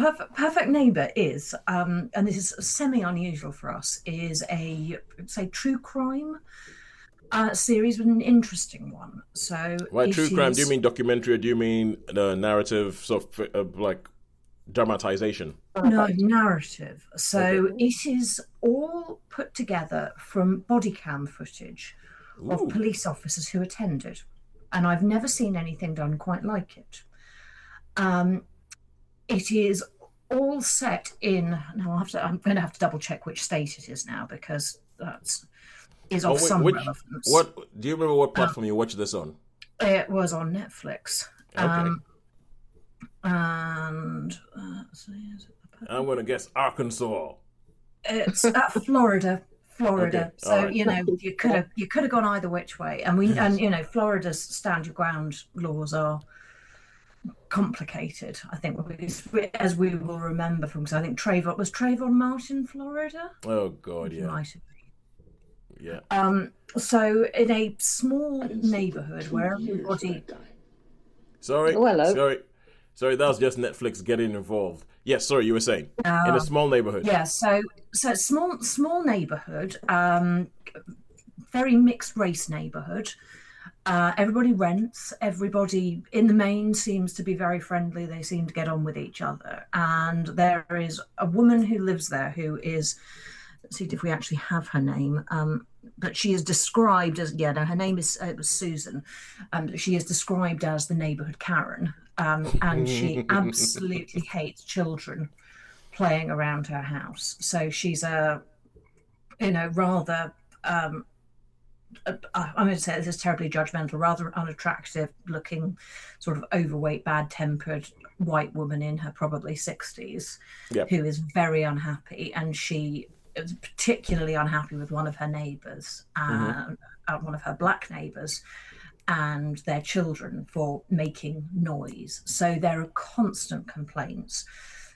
Perfect Neighbour is, and this is semi-unusual for us, is a, say, true crime series, but an interesting one. So By true it crime, do you is mean documentary or do you mean the narrative sort of like dramatization? no narrative. Okay. So it is all put together from body cam footage of Ooh. police officers who attended, and I've never seen anything done quite like it. Um, it is all set in. Now I'm going to have to double check which state it is now because that is Oh of wait, some which relevance. what do you remember what Um, platform you watched this on? it was on Netflix. Okay. Um, and so is it I'm gonna guess Arkansas. it's Florida, Okay. Florida. All So right. you could have gone either which way, and Florida's stand your ground laws are complicated. I think as we will remember from, because I think Trayvon Martin, Florida. Oh I God, think he yeah. might have Yeah. been. So in a small I didn't see you for neighborhood two where years everybody, that time. Sorry. Oh, hello. Sorry, that was just Netflix getting involved. Yes, sorry, you were saying. In a uh, small neighborhood. yeah, so small neighborhood, very mixed race neighborhood. Everybody rents. Everybody, in the main, seems to be very friendly. They seem to get on with each other. And there is a woman who lives there who is, let's see if we actually have her name. But she is described as, yeah, no, her name is it was Susan. She is described as the neighborhood Karen. And she absolutely hates children playing around her house. So she's a, rather I'm going to say this is terribly judgmental, rather unattractive looking, sort of overweight, bad tempered white woman in her probably 60s Yeah. who is very unhappy. And she is particularly unhappy with one of her neighbors, one of her black neighbors, and their children for making noise. So there are constant complaints.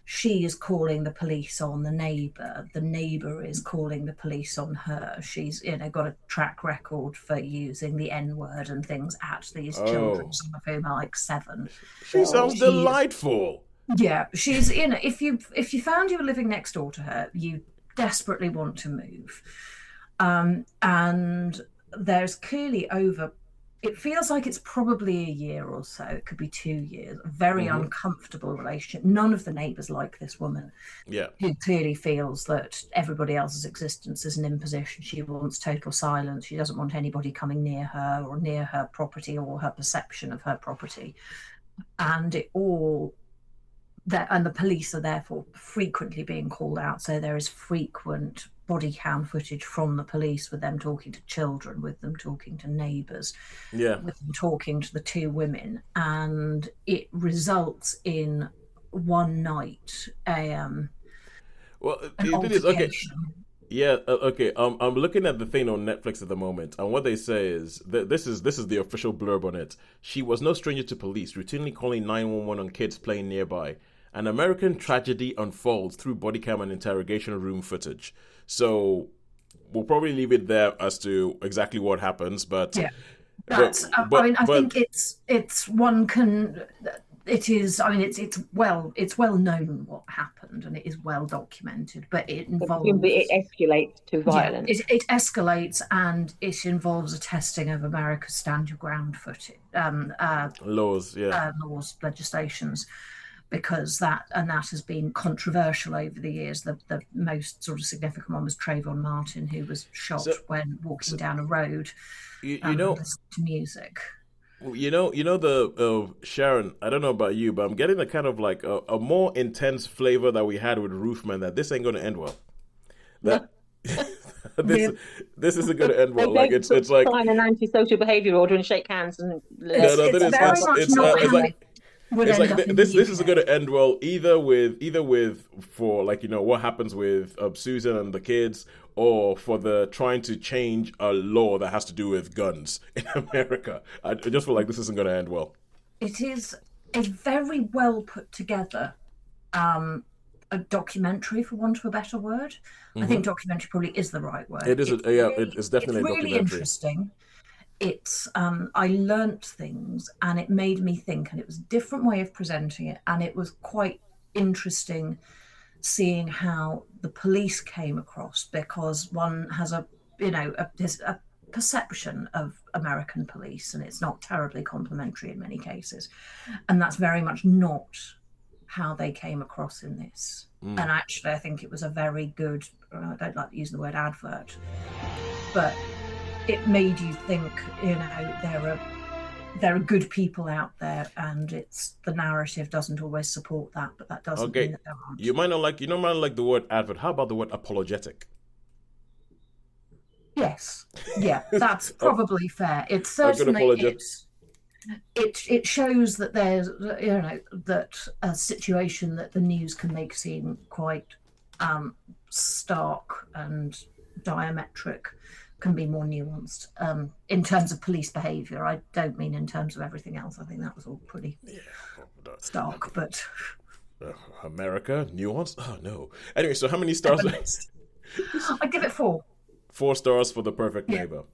She is calling the police on the neighbor. The neighbor is calling the police on her. She's, got a track record for using the N word and things at these children, Oh. some of whom are like 7. She sounds She's delightful. Yeah, she's if you found you were living next door to her, you desperately want to move. And there's clearly over, it feels like it's probably a year or so, it could be 2 years, a very Mm-hmm. uncomfortable relationship. None of the neighbors like this woman, Yeah. who clearly feels that everybody else's existence is an imposition. She wants total silence. She doesn't want anybody coming near her or near her property or her perception of her property. And it all that, and the police are therefore frequently being called out. So there is frequent body cam footage from the police with them talking to children, with them talking to neighbours, Yeah. with them talking to the two women, and it results in one night Well, an the thing is, okay, altercation. yeah, okay. I'm looking at the thing on Netflix at the moment, and what they say is that this is the official blurb on it. She was no stranger to police, routinely calling 911 on kids playing nearby. An American tragedy unfolds through body cam and interrogation room footage. So we'll probably leave it there as to exactly what happens, but Yeah, but that's. I but mean, I but think it's one can. It is. I mean, it's well known what happened, and it is well documented. But it But presumably it involves, escalates to yeah, violence. it escalates, and it involves a testing of America's stand your ground footage, laws, yeah. laws, legislations, because that has been controversial over the years. The most sort of significant one was Trayvon Martin, who was shot So, when walking so down a road, you know listening to music. the Sharon. I don't know about you, but I'm getting a kind of like a more intense flavor that we had with Roofman. That this ain't going to end well. That this Yeah, this isn't going to end They well. Like don't sort it's of like sign an antisocial behaviour order and shake hands and no it's no. let That it's is very much not it's how like it would it's end like up in the this isn't going UK. to end well either with for like what happens with Susan and the kids, or for the trying to change a law that has to do with guns in America. I just feel like this isn't going to end well. It is a very well put together um, a documentary, for want of a better word. I think Hmm. documentary probably is the right word. It is yeah, it's It's definitely a really documentary. interesting. It's I learnt things, and it made me think, and it was a different way of presenting it, and it was quite interesting seeing how the police came across, because one has a perception of American police, and it's not terribly complimentary in many cases, and that's very much not how they came across in this. And actually, I think it was a very good, I don't like to use the word advert, but it made you think, there are good people out there, and it's the narrative doesn't always support that, but that doesn't mean that there aren't. You might not like the word advert. How about the word apologetic? Yes, yeah, that's probably fair. It's certainly it shows that there's that a situation that the news can make seem quite stark and diametric can be more nuanced in terms of police behaviour. I don't mean in terms of everything else. I think that was all pretty stark, but America nuanced. Oh no. Anyway, so how many stars? I give it 4. 4 stars for The Perfect Neighbor.